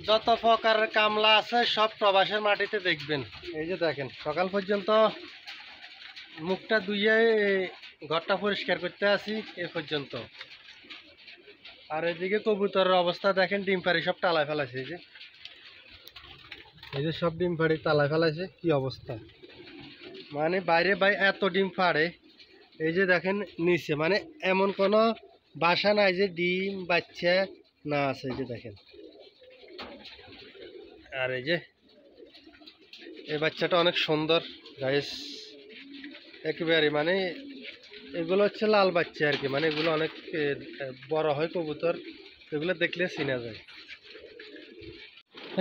যত প্রকারের কামলা আছে সব প্রবাসের মাটিতে দেখবেন। এই যে দেখেন সকাল পর্যন্ত মুখটা ধুইয়ে ঘরটা পরিষ্কার করতে আসি এ পর্যন্ত। আর এদিকে কবুতরের অবস্থা দেখেন, ডিম পাড়ি সব টালায় ফেলাইছে। এই যে সব ডিম পাড়ি তালায় ফেলাইছে, কি অবস্থা! মানে বাইরে এত ডিম পাড়ে, এই যে দেখেন নিচে মানে এমন কোনো বাসা নাই যে ডিম বাচ্চা না আছে। এই যে দেখেন, আর এই যে এই বাচ্চাটা অনেক সুন্দর গাইস, একেবারে মানে এগুলো হচ্ছে লাল বাচ্চা আর কি, মানে এগুলো অনেক বড় হয় কবুতর, এগুলো দেখলে চিনা যায়।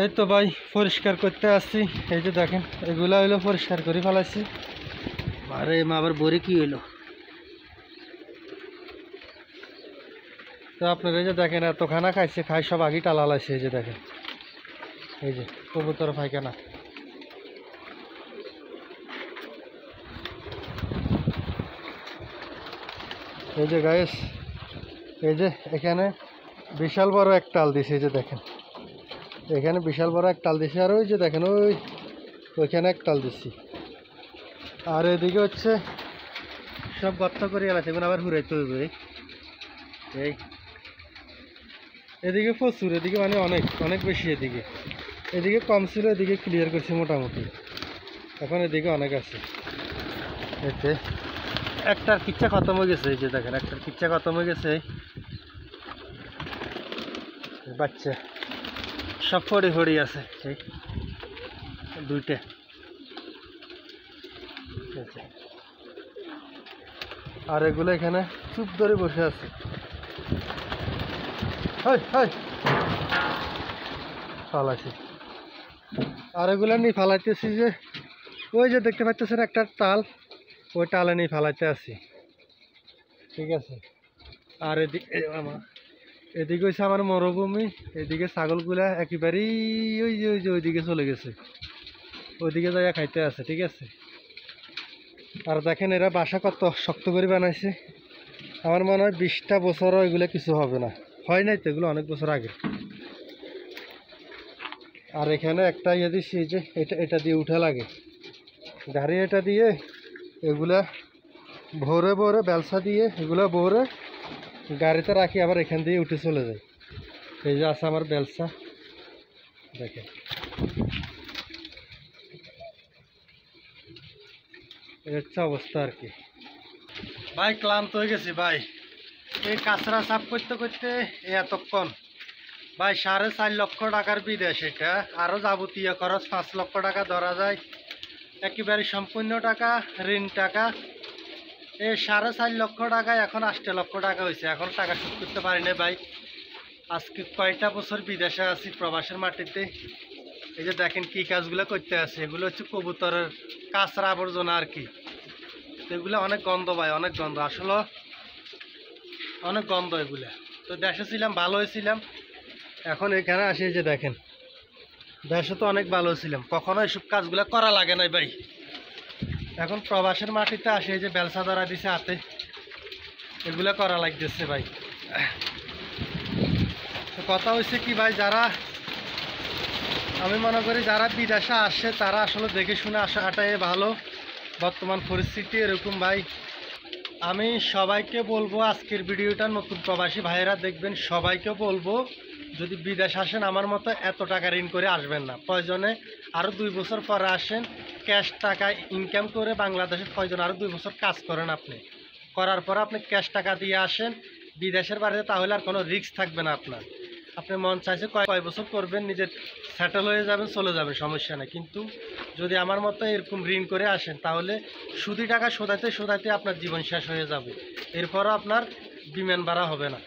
এই তো ভাই পরিষ্কার করতে আসছি। এই যে দেখেন এগুলো হইলো পরিষ্কার করে ফেলাইছি। আরে মা আবার বড়ি কি হইলো! তো আপনারা এই যে দেখেন এত খানা খাইছে, খাই সব আগে টালা লাইছে। এই যে দেখেন, এই যে কবুতর পায়খানা। এই যে গাইস, এই যে এখানে বিশাল বড় এক টাল দিছে। এই যে দেখেন এখানে বিশাল বড় এক টাল দিছে, আর ওই যে দেখেন ওইখানে এক টাল দিছি। আর এদিকে হচ্ছে সব গর্ত করে গেছে, এখন আবার ঘুরাইতে হইবে। এই এদিকে প্রচুর, এদিকে মানে অনেক অনেক বেশি। এদিকে কম ছিল, এদিকে ক্লিয়ার করছি মোটামুটি। এখন এদিকে অনেক আছে। এতে একটার কিচ্ছা খতম হয়ে গেছে। এই যে দেখেন একটার কিচ্ছা খতম হয়ে গেছে। বাচ্চা সব ফড়ি আছে। এই দুইটা আর এগুলো এখানে চুপ ধরে বসে আছে। ফালাইছি আর এগুলো নিয়ে ফালাইতেছি। যে ওই যে দেখতে পাচ্ছেন একটা টাল, ওই টালে নিয়ে ফালাইতে আসি। ঠিক আছে। আর এদিকে হচ্ছে আমার মরুভূমি, এদিকে ছাগলগুলা একেবারেই ওই যে ওইদিকে চলে গেছে, ওইদিকে জায়গা খাইতে আছে। ঠিক আছে। আর দেখেন এরা বাসা কত শক্ত করে বানাইছে। আমার মনে হয় 20টা বছরও এগুলো কিছু হবে না, হয় নাই তো, এগুলো অনেক বছর আগে। আর এখানে একটা ইয়ে দিচ্ছি, যে এটা দিয়ে উঠা লাগে গাড়ি, এটা দিয়ে এগুলা ভোরে ভোরে বেলসা দিয়ে এগুলো ভোরে গাড়িতে রাখি, আবার এখান দিয়ে উঠে চলে যায়। এই যে আছে আমার বেলসা, দেখেন এই হচ্ছে অবস্থা আর কি। ভাই ক্লান্ত হয়ে গেছি ভাই, এই কাঁচরা সাফ করতে করতে এতক্ষণ। ভাই 4.5 লক্ষ টাকার বিদেশ, এটা আরও যাবতীয় খরচ 5 লক্ষ টাকা ধরা যায়, একেবারে সম্পূর্ণ টাকা ঋণ টাকা। এই 4.5 লক্ষ টাকায় এখন 8 লক্ষ টাকা হয়েছে, এখন টাকা শোধ করতে পারি না ভাই। আজকে কয়টা বছর বিদেশে আছি প্রবাসের মাটিতে। এই যে দেখেন কি কাজগুলো করতে আছে, এগুলো হচ্ছে কবুতরের কাঁচরা আবর্জনা আর কি। এগুলো অনেক গন্ধ ভাই, অনেক গন্ধ, আসলে অনেক গন্ধ এগুলো। তো দেশে ছিলাম ভালো হয়েছিলাম, এখন এখানে আসি। যে দেখেন দেশে তো অনেক ভালো ছিলাম, কখনো এসব কাজগুলো করা লাগে নাই ভাই। এখন প্রবাসের মাটিতে আসে, এই যে বেলসা ধরা দিছে হাতে, এগুলো করা লাগতেছে ভাই। তো কথা হচ্ছে কি ভাই, আমি মনে করি যারা বিদেশে আসে তারা আসলে দেখে শুনে আসাটাই ভালো। বর্তমান পরিস্থিতি এরকম ভাই। আমি সবাইকে বলবো, আজকের ভিডিওটা নতুন প্রবাসী ভাইয়েরা দেখবেন, সবাইকে বলবো যদি বিদেশ আসেন আমার মতো এত টাকা ঋণ করে আসবেন না। প্রয়োজনে আরও 2 বছর পরে আসেন, ক্যাশ টাকা ইনকাম করে বাংলাদেশের প্রয়োজন আরও 2 বছর কাজ করেন আপনি, করার পর আপনি ক্যাশ টাকা দিয়ে আসেন বিদেশের বাড়িতে, তাহলে আর কোনো রিস্ক থাকবে না আপনার। আপনি মন চাইছে কয় বছর করবেন, নিজের সেটেল হয়ে যাবেন, চলে যাবেন, সমস্যা নেই। কিন্তু যদি আমার মতো এরকম ঋণ করে আসেন, তাহলে সুদি টাকা শোধাতে শোধাতে আপনার জীবন শেষ হয়ে যাবে, এরপরও আপনার বিমান ভাড়া হবে না।